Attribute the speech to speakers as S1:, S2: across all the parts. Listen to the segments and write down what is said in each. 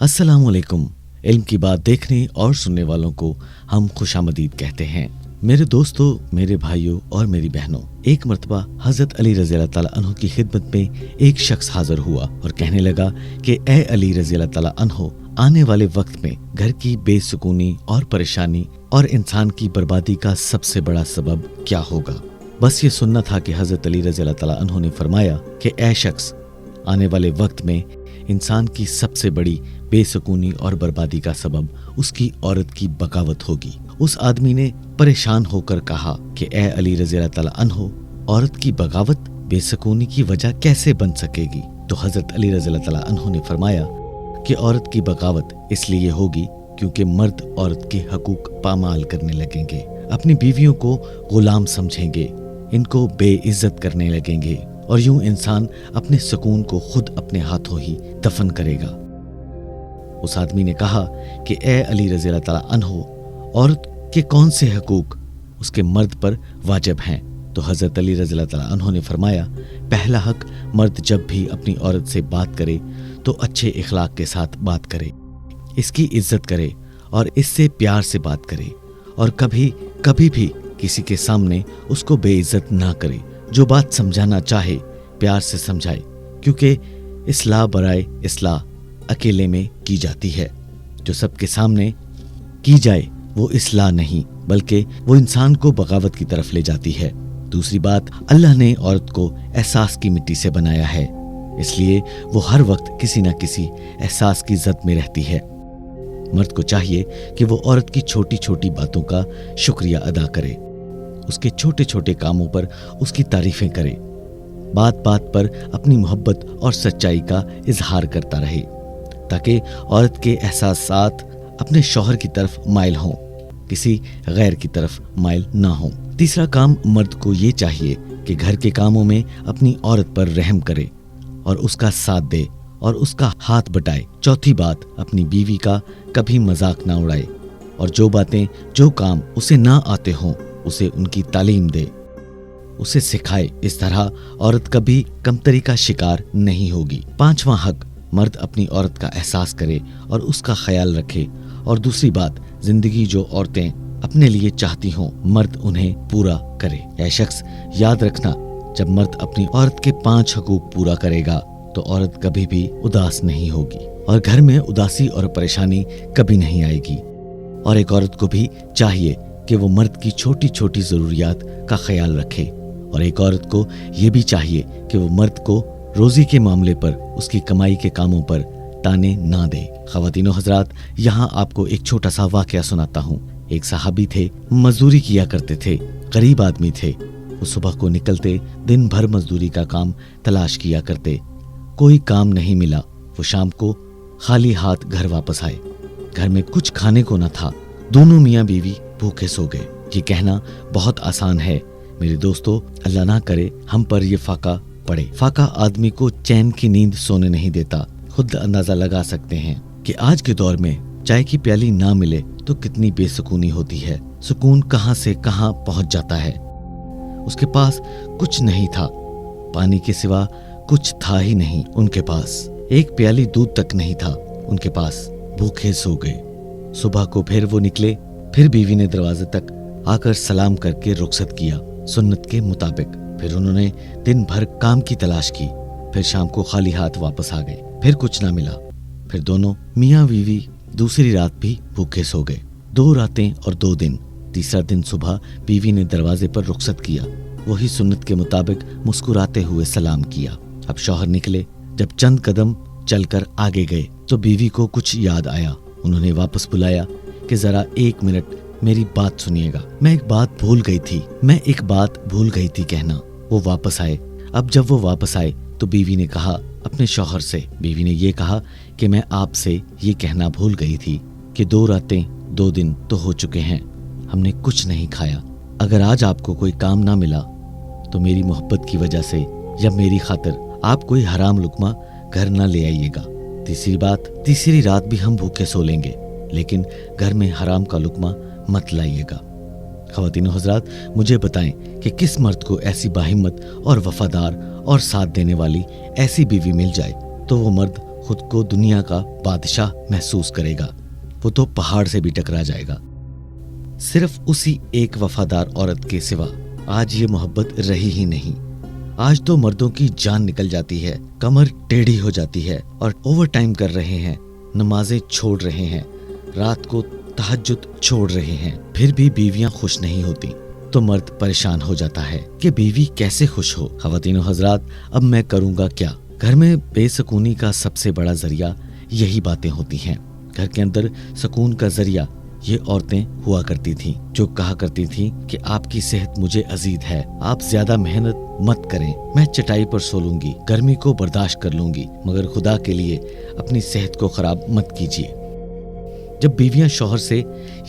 S1: अस्सलामुअलैकुम। इल्म की बात देखने और सुनने वालों को हम खुशामदीद कहते हैं। मेरे दोस्तों, मेरे भाइयों और मेरी बहनों, एक मर्तबा हजरत अली रज़ी अल्लाह ताला अन्हु की खिदमत में एक शख्स हाजिर हुआ और कहने लगा कि ए अली रज़ी अल्लाह ताला अन्हु, आने वाले वक्त में घर की बेसुकूनी और परेशानी और इंसान की बर्बादी का सबसे बड़ा सबब क्या होगा। बस ये सुनना था कि हजरत अली रज़ी अल्लाह ताला अन्हु ने फरमाया कि ए शख्स, आने वाले वक्त में इंसान की सबसे बड़ी बेसुकूनी और बर्बादी का सबब उसकी औरत की बगावत होगी। उस आदमी ने परेशान होकर कहा कि ए अली रज़ी अल्लाह ताला अन्हु, औरत की बगावत बेसुकूनी की वजह कैसे बन सकेगी। तो हजरत अली रज़ी अल्लाह ताला अन्हु ने फरमाया कि औरत की बगावत इसलिए होगी क्योंकि मर्द औरत के हकूक पामाल करने लगेंगे, अपनी बीवियों को गुलाम समझेंगे, इनको बेइज्जत करने लगेंगे और यूं इंसान अपने सुकून को खुद अपने हाथों ही दफन करेगा। उस आदमी ने कहा कि ए अली रज़ी अल्लाह ताला अन्हु, औरत के कौन से हकूक उसके मर्द पर वाजिब हैं। तो हज़रत अली रज़ी अल्लाह ताला अन्हु ने फरमाया, पहला हक, मर्द जब भी अपनी औरत से बात करे तो अच्छे इखलाक के साथ बात करे, इसकी इज्जत करे और इससे प्यार से बात करे और कभी भी किसी के सामने उसको बेइज्जत ना करे। जो बात समझाना चाहे प्यार से समझाए, क्योंकि इस्लाह बराए इस्लाह अकेले में की जाती है। जो सबके सामने की जाए वो इस्लाह नहीं, बल्कि वो इंसान को बगावत की तरफ ले जाती है। दूसरी बात, अल्लाह ने औरत को एहसास की मिट्टी से बनाया है, इसलिए वो हर वक्त किसी न किसी एहसास की जद में रहती है। मर्द को चाहिए कि वो औरत की छोटी छोटी बातों का शुक्रिया अदा करे, उसके छोटे छोटे कामों पर उसकी तारीफें करे, बात बात पर अपनी मोहब्बत और सच्चाई का इजहार करता रहे, ताकि औरत के एहसासात अपने शौहर की तरफ माइल हों, किसी गैर की तरफ माइल ना हों। तीसरा काम, मर्द को ये चाहिए कि घर के कामों में अपनी औरत पर रहम करे और उसका साथ दे और उसका हाथ बटाए। चौथी बात, अपनी बीवी का कभी मजाक ना उड़ाए और जो बातें जो काम उसे ना आते हों उसे उनकी तालीम दे, उसे सिखाए। इस तरह औरत कभी कमतरी का शिकार नहीं होगी। पांचवा हक, मर्द अपनी औरत का एहसास करे और उसका ख्याल रखे। और दूसरी बात, जिंदगी जो औरतें अपने लिए चाहती हों, मर्द उन्हें पूरा करे। ऐ शख्स, याद रखना, जब मर्द अपनी औरत के 5 हकूक पूरा करेगा तो औरत कभी भी उदास नहीं होगी और घर में उदासी और परेशानी कभी नहीं आएगी। और एक औरत को भी चाहिए कि वो मर्द की छोटी छोटी जरूरियात का ख्याल रखे और एक औरत को ये भी चाहिए कि वो मर्द को रोजी के मामले पर, उसकी कमाई के कामों पर ताने ना दे। ख्वातीनो हजरात, यहाँ आपको एक छोटा सा वाकया सुनाता हूँ। एक सहाबी थे, मजदूरी किया करते थे, गरीब आदमी थे। वो सुबह को निकलते, दिन भर मजदूरी का काम तलाश किया करते, कोई काम नहीं मिला। वो शाम को खाली हाथ घर वापस आए। घर में कुछ खाने को न था। दोनों मियाँ बीवी भूखे सो गए। ये कहना बहुत आसान है मेरे दोस्तों, अल्लाह ना करे हम पर ये फाका पड़े। फाका आदमी को चैन की नींद सोने नहीं देता। खुद अंदाजा लगा सकते हैं कि आज के दौर में चाय की प्याली ना मिले तो कितनी बेसुकूनी होती है। सुकून कहां से कहां पहुंच जाता है। उसके पास कुछ नहीं था, पानी के सिवा कुछ था ही नहीं उनके पास। एक प्याली दूध तक नहीं था उनके पास। भूखे सो गए। सुबह को फिर वो निकले। फिर बीवी ने दरवाजे तक आकर सलाम करके रुखसत किया सुन्नत के मुताबिक। फिर उन्होंने दिन भर काम की तलाश की। फिर शाम को खाली हाथ वापस आ गए। फिर कुछ ना मिला। फिर दोनों मियाँ बीवी दूसरी रात भी भूखे सो गए। 2 रातें और 2 दिन। तीसरा दिन सुबह बीवी ने दरवाजे पर रुखसत किया। वही सुन्नत के मुताबिक मुस्कुराते हुए सलाम किया। अब शौहर निकले। जब चंद कदम चलकर आगे गए तो बीवी को कुछ याद आया। उन्होंने वापस बुलाया कि जरा 1 मिनट मेरी बात सुनिएगा, मैं एक बात भूल गई थी कहना। वो वापस आए। अब जब वो वापस आए तो बीवी ने कहा अपने शौहर से, बीवी ने ये कहा कि मैं आपसे ये कहना भूल गई थी कि 2 रातें 2 दिन तो हो चुके हैं, हमने कुछ नहीं खाया। अगर आज आपको कोई काम ना मिला तो मेरी मोहब्बत की वजह से या मेरी खातिर आप कोई हराम लुकमा घर ना ले आइएगा। तीसरी बात, तीसरी रात भी हम भूखे सो लेंगे, लेकिन घर में हराम का लुकमा मत लाइएगा। ख्वातीनो हजरात, मुझे बताएं कि किस मर्द को ऐसी बाहिम्मत और वफादार और साथ देने वाली ऐसी बीवी मिल जाए तो वो मर्द खुद को दुनिया का बादशाह महसूस करेगा, वो तो पहाड़ से भी टकरा जाएगा। सिर्फ उसी एक वफादार औरत के सिवा आज ये मोहब्बत रही ही नहीं। आज तो मर्दों की जान निकल जाती है, कमर टेढ़ी हो जाती है और ओवर टाइम कर रहे हैं, नमाजें छोड़ रहे हैं, रात को तहज्जुद छोड़ रहे हैं, फिर भी बीवियां खुश नहीं होती तो मर्द परेशान हो जाता है कि बीवी कैसे खुश हो। ख़वातीनो हजरात, अब मैं करूँगा क्या? घर में बेसकूनी का सबसे बड़ा जरिया यही बातें होती हैं। घर के अंदर सुकून का जरिया ये औरतें हुआ करती थीं, जो कहा करती थीं कि आपकी सेहत मुझे अजीज है, आप ज्यादा मेहनत मत करें, मैं चटाई पर सो लूंगी, गर्मी को बर्दाश्त कर लूंगी, मगर खुदा के लिए अपनी सेहत को खराब मत कीजिए। जब बीवियां शौहर से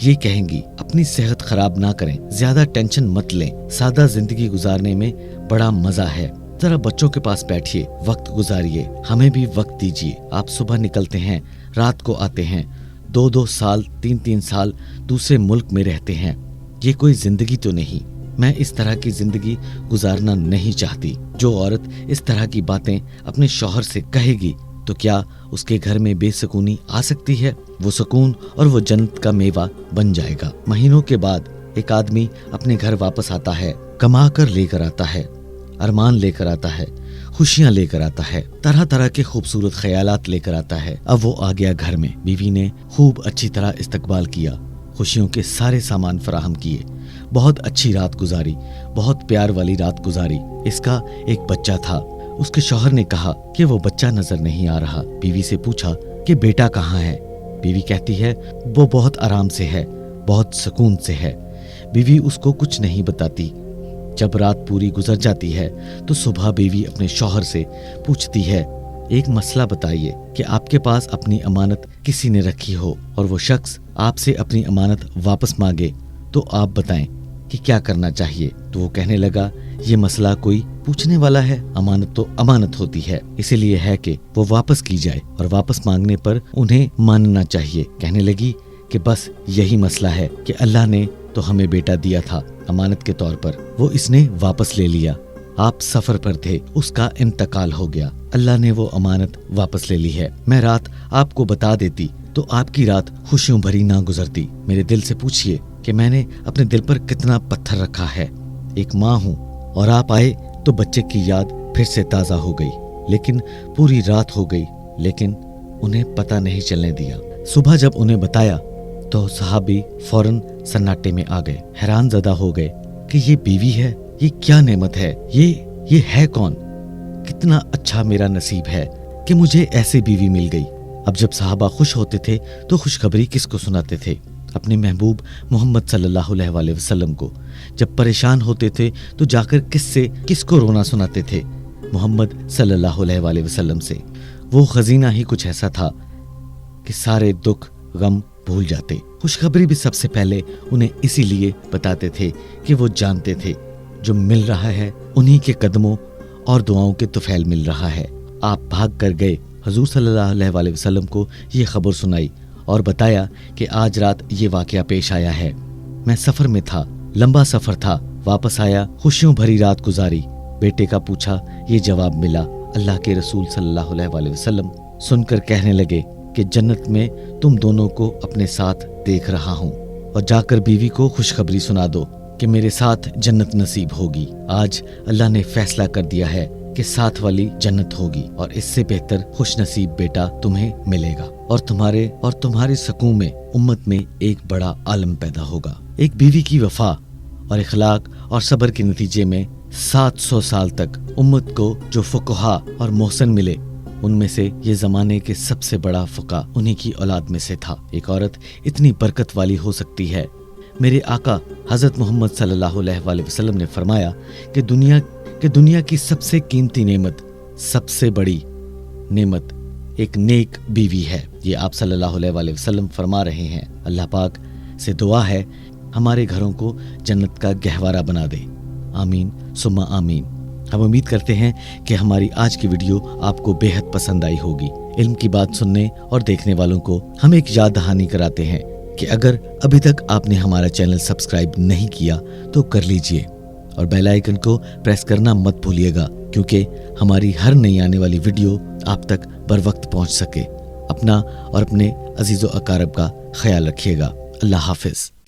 S1: ये कहेंगी अपनी सेहत खराब ना करें, ज्यादा टेंशन मत लें, सादा जिंदगी गुजारने में बड़ा मजा है, जरा बच्चों के पास बैठिए, वक्त गुजारिए, हमें भी वक्त दीजिए, आप सुबह निकलते हैं, रात को आते हैं, 2-2 साल 3-3 साल दूसरे मुल्क में रहते हैं, ये कोई जिंदगी तो नहीं। मैं इस तरह की जिंदगी गुजारना नहीं चाहती। जो औरत इस तरह की बातें अपने शौहर से कहेगी तो क्या उसके घर में बेसुकूनी आ सकती है? वो सुकून और वो जन्नत का मेवा बन जाएगा। महीनों के बाद एक आदमी अपने घर वापस आता है, कमा कर लेकर आता है, अरमान लेकर आता है, खुशियां लेकर आता है, तरह तरह के खूबसूरत ख्यालात लेकर आता है। अब वो आ गया घर में, बीवी ने खूब अच्छी तरह इस्तकबाल किया, खुशियों के सारे सामान फराहम किए, बहुत अच्छी रात गुजारी, बहुत प्यार वाली रात गुजारी। इसका एक बच्चा था। उसके शौहर ने कहा कि वो बच्चा नजर नहीं आ रहा। बीवी से पूछा कि बेटा कहाँ है? बीवी कहती है वो बहुत आराम से है, बहुत सुकून से है। बीवी उसको कुछ नहीं बताती। जब रात पूरी गुजर जाती है तो सुबह बीवी अपने शौहर से पूछती है, एक मसला बताइए कि आपके पास अपनी अमानत किसी ने रखी हो और वो शख्स आपसे अपनी अमानत वापस मांगे तो आप बताएं कि क्या करना चाहिए। तो वो कहने लगा, ये मसला कोई पूछने वाला है, अमानत तो अमानत होती है, इसीलिए है कि वो वापस की जाए और वापस मांगने पर उन्हें मानना चाहिए। कहने लगी कि बस यही मसला है कि अल्लाह ने तो हमें बेटा दिया था अमानत के तौर पर, वो इसने वापस ले लिया। आप सफर पर थे, उसका इंतकाल हो गया, अल्लाह ने वो अमानत वापस ले ली है। मैं रात आपको बता देती तो आपकी रात खुशियों भरी ना गुजरती। मेरे दिल से पूछिए कि मैंने अपने दिल पर कितना पत्थर रखा है। एक माँ हूँ और आप आए तो बच्चे की याद फिर से ताज़ा हो गई, लेकिन पूरी रात हो गई, लेकिन उन्हें पता नहीं चलने दिया। सुबह जब उन्हें बताया तो सहाबी फौरन सन्नाटे में आ गए, हैरान ज़दा हो गए कि ये बीवी है, ये क्या नेमत है, ये है कौन? कितना अच्छा मेरा नसीब है कि मुझे ऐसी बीवी मिल गई। अब जब सहाबा खुश होते थे तो खुशखबरी किसको सुनाते थे? अपने महबूब मोहम्मद सल्लल्लाहु अलैहि वसल्लम को। जब परेशान होते थे तो जाकर किसको रोना सुनाते थे? मोहम्मद सल्लल्लाहु अलैहि वसल्लम से। वो खजीना ही कुछ ऐसा था कि सारे दुख गम भूल जाते। खुशखबरी भी सबसे पहले उन्हें इसीलिए बताते थे कि वो जानते थे जो मिल रहा है उन्हीं के कदमों और दुआओं के तुफैल मिल रहा है। आप भाग कर गए, हजूर सल्लल्लाहु अलैहि वसल्लम को ये खबर सुनाई और बताया कि आज रात ये वाकया पेश आया है। मैं सफर में था, लंबा सफर था, वापस आया, खुशियों भरी रात गुजारी। बेटे का पूछा, ये जवाब मिला। अल्लाह के रसूल सल्लल्लाहु अलैहि वसल्लम सुनकर कहने लगे कि जन्नत में तुम दोनों को अपने साथ देख रहा हूँ और जाकर बीवी को खुशखबरी सुना दो कि मेरे साथ जन्नत नसीब होगी। आज अल्लाह ने फैसला कर दिया है कि साथ वाली जन्नत होगी और इससे बेहतर खुश नसीब बेटा तुम्हें मिलेगा और तुम्हारे सकून में उम्मत में एक बड़ा आलम पैदा होगा। एक बीवी की वफा और इखलाक और सब्र के नतीजे में 700 साल तक उम्मत को जो फुकहा और मोहसन मिले, उनमें से ये जमाने के सबसे बड़ा फुका उन्हीं की औलाद में से था। एक औरत इतनी बरकत वाली हो सकती है। मेरे आका हजरत मोहम्मद सल्लल्लाहु अलैहि वसल्लम ने फरमाया कि दुनिया की सबसे कीमती नेमत, सबसे बड़ी नेमत एक नेक बीवी है। ये आप सल्लल्लाहु अलैहि वसल्लम फरमा रहे हैं। अल्लाह पाक से दुआ है हमारे घरों को जन्नत का गहवारा बना दे। आमीन सुम्मा आमीन। हम उम्मीद करते हैं कि हमारी आज की वीडियो आपको बेहद पसंद आई होगी। इल्म की बात सुनने और देखने वालों को हम एक याद दहानी कराते हैं कि अगर अभी तक आपने हमारा चैनल सब्सक्राइब नहीं किया तो कर लीजिए और बेल आइकन को प्रेस करना मत भूलिएगा کیونکہ ہماری ہر نئی آنے والی ویڈیو آپ تک بر وقت پہنچ سکے۔ اپنا اور اپنے عزیز و اقارب کا خیال رکھیے گا۔ اللہ حافظ۔